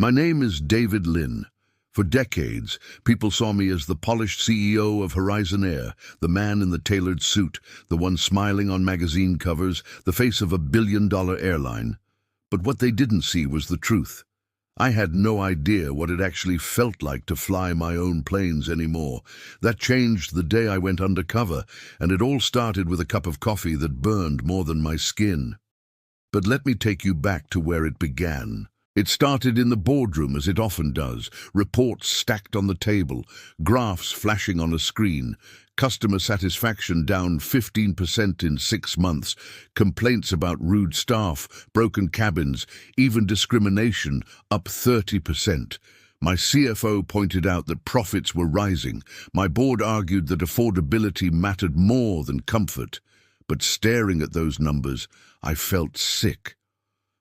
My name is David Lynn. For decades, people saw me as the polished CEO of Horizon Air, the man in the tailored suit, the one smiling on magazine covers, the face of a billion-dollar airline. But what they didn't see was the truth. I had no idea what it actually felt like to fly my own planes anymore. That changed the day I went undercover, and it all started with a cup of coffee that burned more than my skin. But let me take you back to where it began. It started in the boardroom, as it often does, reports stacked on the table, graphs flashing on a screen, customer satisfaction down 15% in 6 months, complaints about rude staff, broken cabins, even discrimination up 30%. My CFO pointed out that profits were rising. My board argued that affordability mattered more than comfort. But staring at those numbers, I felt sick.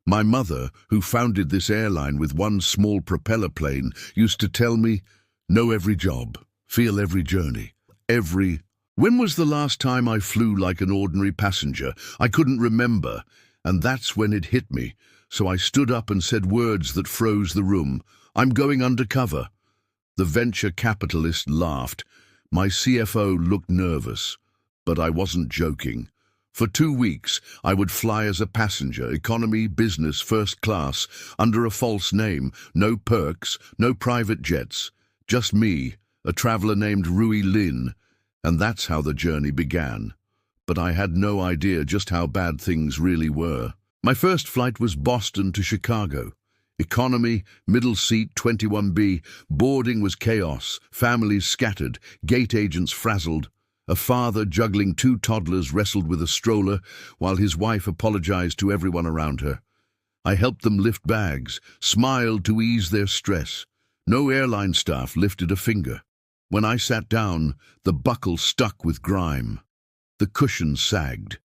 My mother, who founded this airline with one small propeller plane, used to tell me, know every job, feel every journey, When was the last time I flew like an ordinary passenger? I couldn't remember, and that's when it hit me. So I stood up and said words that froze the room. I'm going undercover. The venture capitalist laughed. My CFO looked nervous, but I wasn't joking. For 2 weeks, I would fly as a passenger, economy, business, first class, under a false name, no perks, no private jets, just me, a traveler named Rui Lin, and that's how the journey began. But I had no idea just how bad things really were. My first flight was Boston to Chicago. Economy, middle seat, 21B, boarding was chaos, families scattered, gate agents frazzled. A father juggling 2 toddlers wrestled with a stroller while his wife apologized to everyone around her. I helped them lift bags, smiled to ease their stress. No airline staff lifted a finger. When I sat down, the buckle stuck with grime. The cushions sagged.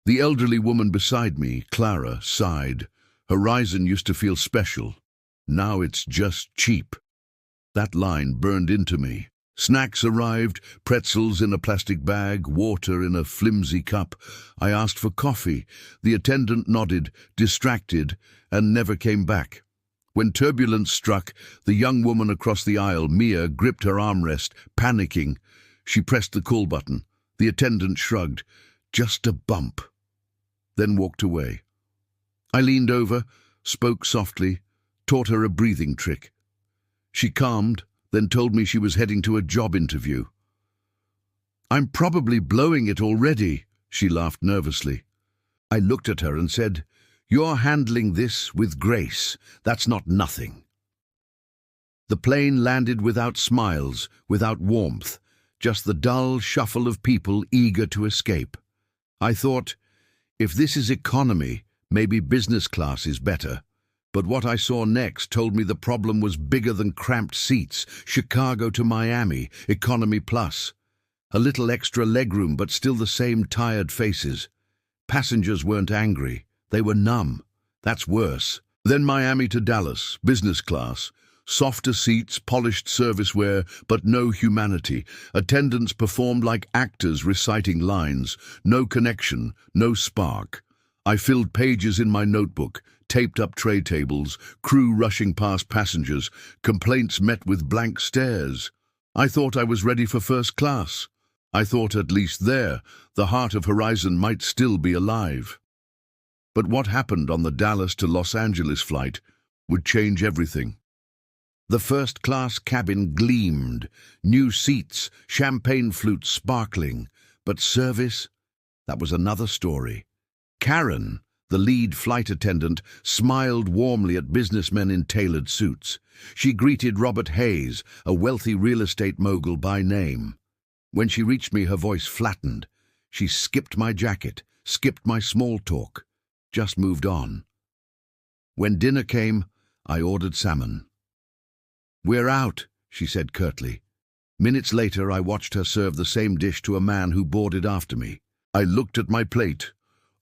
The elderly woman beside me, Clara, sighed. Horizon used to feel special. Now it's just cheap. That line burned into me. Snacks arrived, pretzels in a plastic bag, water in a flimsy cup. I asked for coffee. The attendant nodded, distracted, and never came back. When turbulence struck, the young woman across the aisle, Mia, gripped her armrest, panicking. She pressed the call button. The attendant shrugged. Just a bump. Then walked away. I leaned over, spoke softly, taught her a breathing trick. She calmed, then told me she was heading to a job interview. I'm probably blowing it already, she laughed nervously. I looked at her and said, you're handling this with grace. That's not nothing. The plane landed without smiles, without warmth, just the dull shuffle of people eager to escape. I thought, if this is economy, maybe business class is better. But what I saw next told me the problem was bigger than cramped seats. Chicago to Miami, economy plus. A little extra legroom, but still the same tired faces. Passengers weren't angry. They were numb. That's worse. Then Miami to Dallas, business class. Softer seats, polished serviceware, but no humanity. Attendants performed like actors reciting lines. No connection, no spark. I filled pages in my notebook, taped up tray tables, crew rushing past passengers, complaints met with blank stares. I thought I was ready for first class. I thought at least there, the heart of Horizon might still be alive. But what happened on the Dallas to Los Angeles flight would change everything. The first-class cabin gleamed, new seats, champagne flutes sparkling, but service, that was another story. Karen, the lead flight attendant, smiled warmly at businessmen in tailored suits. She greeted Robert Hayes, a wealthy real estate mogul by name. When she reached me, her voice flattened. She skipped my jacket, skipped my small talk, just moved on. When dinner came, I ordered salmon. We're out, she said curtly. Minutes later, I watched her serve the same dish to a man who boarded after me. I looked at my plate.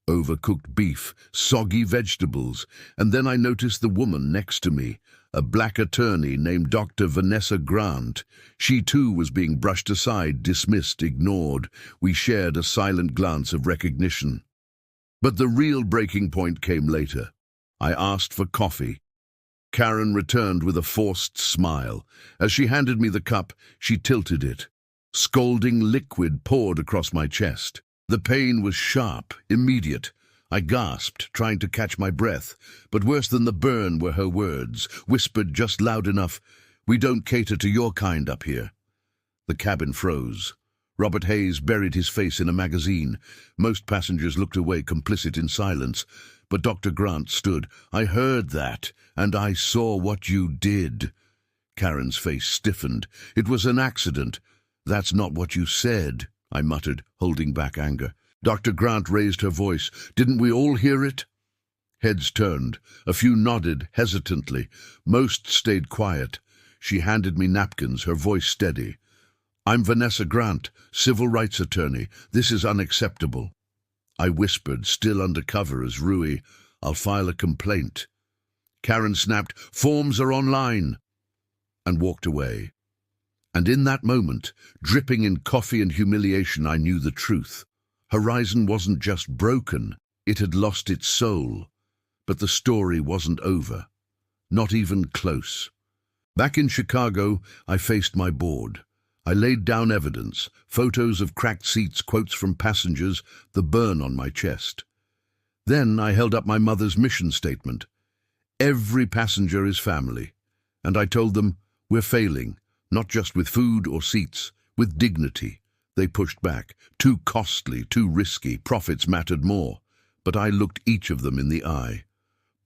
Overcooked beef, soggy vegetables, and then I noticed the woman next to me, a black attorney named Dr. Vanessa Grant. She too was being brushed aside, dismissed, ignored. We shared a silent glance of recognition. But the real breaking point came later. I asked for coffee. Karen returned with a forced smile. As she handed me the cup, she tilted it. Scalding liquid poured across my chest. The pain was sharp, immediate. I gasped, trying to catch my breath, but worse than the burn were her words, whispered just loud enough, "We don't cater to your kind up here." The cabin froze. Robert Hayes buried his face in a magazine. Most passengers looked away, complicit in silence. But Dr. Grant stood. "I heard that, and I saw what you did." Karen's face stiffened. "It was an accident." "That's not what you said," I muttered, holding back anger. Dr. Grant raised her voice. "Didn't we all hear it?" Heads turned. A few nodded hesitantly. Most stayed quiet. She handed me napkins, her voice steady. "I'm Vanessa Grant, civil rights attorney. This is unacceptable." I whispered, still undercover as Rui, "I'll file a complaint." Karen snapped, "Forms are online," and walked away. And in that moment, dripping in coffee and humiliation, I knew the truth. Horizon wasn't just broken, it had lost its soul. But the story wasn't over. Not even close. Back in Chicago, I faced my board. I laid down evidence, photos of cracked seats, quotes from passengers, the burn on my chest. Then I held up my mother's mission statement. Every passenger is family. And I told them, we're failing, not just with food or seats, with dignity. They pushed back. Too costly, too risky, profits mattered more. But I looked each of them in the eye.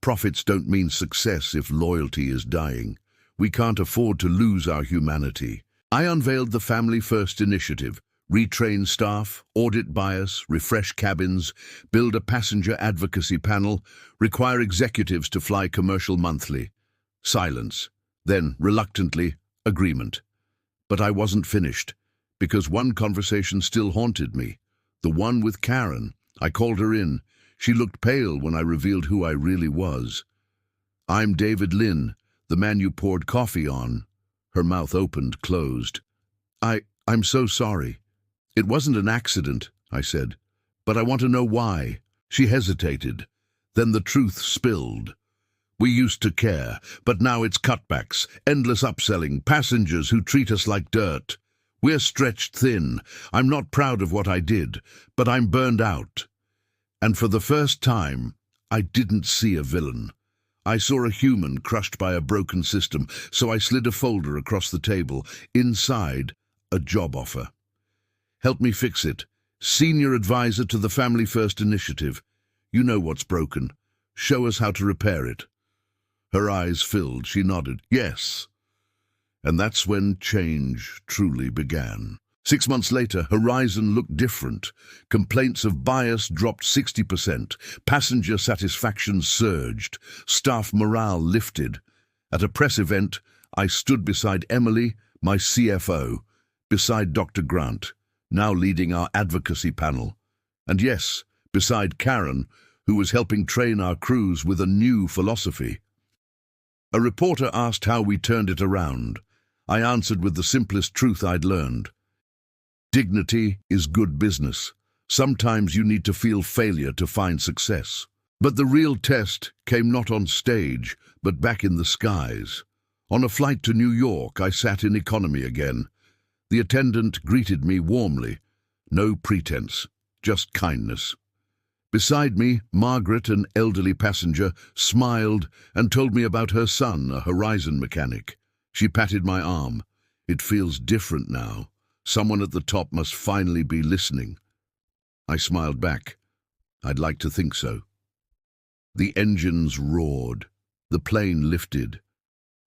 Profits don't mean success if loyalty is dying. We can't afford to lose our humanity. I unveiled the Family First initiative, retrain staff, audit bias, refresh cabins, build a passenger advocacy panel, require executives to fly commercial monthly. Silence. Then, reluctantly, agreement. But I wasn't finished, because one conversation still haunted me. The one with Karen. I called her in. She looked pale when I revealed who I really was. "I'm David Lynn, the man you poured coffee on." Her mouth opened, closed. I'm so sorry. "It wasn't an accident," I said. "But I want to know why." She hesitated. Then the truth spilled. "We used to care, but now it's cutbacks, endless upselling, passengers who treat us like dirt. We're stretched thin. I'm not proud of what I did, but I'm burned out." And for the first time, I didn't see a villain. I saw a human crushed by a broken system, so I slid a folder across the table. Inside, a job offer. "Help me fix it. Senior advisor to the Family First initiative. You know what's broken. Show us how to repair it." Her eyes filled. She nodded. "Yes." And that's when change truly began. 6 months later, Horizon looked different. Complaints of bias dropped 60%. Passenger satisfaction surged. Staff morale lifted. At a press event, I stood beside Emily, my CFO, beside Dr. Grant, now leading our advocacy panel. And yes, beside Karen, who was helping train our crews with a new philosophy. A reporter asked how we turned it around. I answered with the simplest truth I'd learned. Dignity is good business. Sometimes you need to feel failure to find success. But the real test came not on stage, but back in the skies. On a flight to New York, I sat in economy again. The attendant greeted me warmly. No pretense, just kindness. Beside me, Margaret, an elderly passenger, smiled and told me about her son, a Horizon mechanic. She patted my arm. "It feels different now. Someone at the top must finally be listening." I smiled back. I'd like to think so. The engines roared. The plane lifted.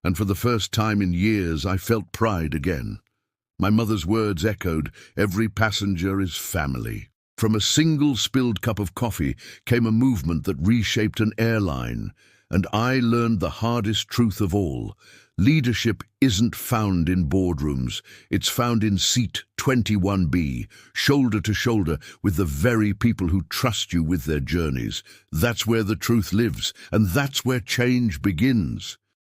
And for the first time in years, I felt pride again. My mother's words echoed, "Every passenger is family." From a single spilled cup of coffee came a movement that reshaped an airline. And I learned the hardest truth of all. Leadership isn't found in boardrooms. It's found in seat 21B, shoulder to shoulder with the very people who trust you with their journeys. That's where the truth lives, and that's where change begins.